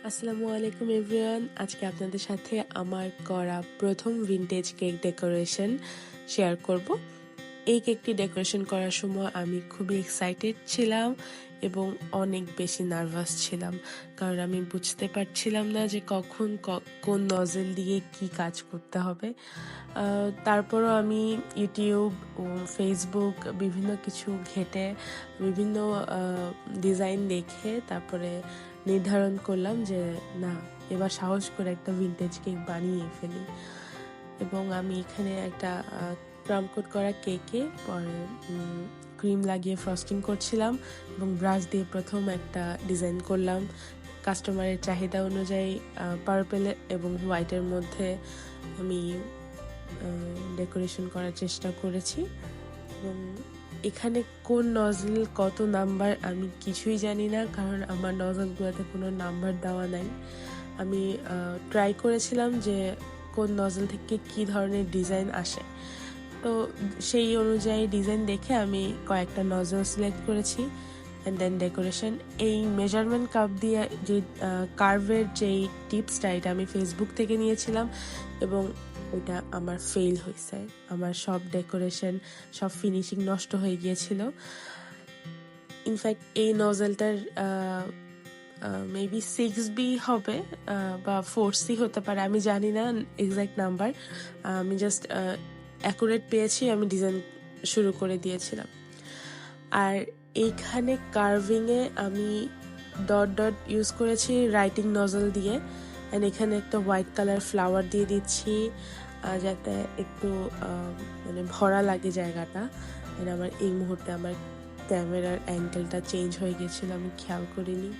আসসালামু আলাইকুম এভরিওয়ান। আজকে আপনাদের সাথে আমার করা প্রথম ভিনটেজ কেক ডেকোরেশন শেয়ার করব। এই কেকটি ডেকোরেশন করার সময় আমি খুবই এক্সাইটেড ছিলাম এবং অনেক বেশি নার্ভাস ছিলাম, কারণ আমি বুঝতে পারছিলাম না যে কখন কোন নজেল দিয়ে কি কাজ করতে হবে। তারপরও আমি ইউটিউব ও ফেসবুক বিভিন্ন কিছু ঘেটে বিভিন্ন ডিজাইন দেখে তারপরে নির্ধারণ করলাম যে না, এবার সাহস করে একটা ভিনটেজ কেক বানিয়ে ফেলি। এবং আমি এখানে একটা ক্রাম কোট করা কেকে পরে ক্রিম লাগিয়ে ফ্রস্টিং করছিলাম এবং ব্রাশ দিয়ে প্রথম একটা ডিজাইন করলাম। কাস্টমারের চাহিদা অনুযায়ী পার্পেল এবং হোয়াইটের মধ্যে আমি ডেকোরেশন করার চেষ্টা করেছি। এবং এখানে কোন নজল কত নাম্বার আমি কিছুই জানি না, কারণ আমার নজলগুলোতে কোনো নাম্বার দেওয়া নাই। আমি ট্রাই করেছিলাম যে কোন নজল থেকে কি ধরনের ডিজাইন আসে, তো সেই অনুযায়ী ডিজাইন দেখে আমি কয়েকটা নজল সিলেক্ট করেছি অ্যান্ড দেন ডেকোরেশন। এই মেজারমেন্ট কাপ দিয়ে যে কার্ভের যেই টিপসটা, এটা আমি ফেসবুক থেকে নিয়েছিলাম এবং ওইটা আমার ফেল হয়েছে। আমার সব ডেকোরেশন, সব ফিনিশিং নষ্ট হয়ে গিয়েছিল। ইনফ্যাক্ট এই নজেলটার মেবি 6B হবে বা 4C হতে পারে, আমি জানি না এক্সাক্ট নাম্বার। আমি জাস্ট অ্যাকুরেট পেয়েছি, আমি ডিজাইন শুরু করে দিয়েছিলাম। আর এইখানে কার্ভিংয়ে আমি ডট ডট ইউজ করেছি রাইটিং নজল দিয়ে, অ্যান্ড এখানে একটা হোয়াইট কালার ফ্লাওয়ার দিয়ে দিচ্ছি যাতে একটু মানে ভরা লাগে জায়গাটা। অ্যান্ড আমার এই মুহূর্তে আমার ক্যামেরার অ্যাঙ্গেলটা চেঞ্জ হয়ে গেছিল, আমি খেয়াল করিনি।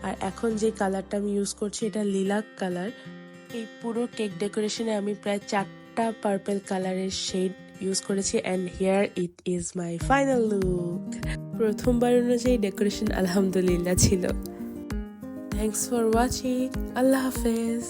আর এখন যে কালারটা আমি ইউজ করছি এটা লিলাক কালার। এই পুরো কেক ডেকোরেশনে আমি প্রায় 4টা পার্পল কালারের শেড ইউজ করেছি, and here it is my final look. প্রথমবার অনুযায়ী ডেকোরেশন আলহামদুলিল্লাহ ছিল। Thanks for watching. আল্লাহ হাফেজ।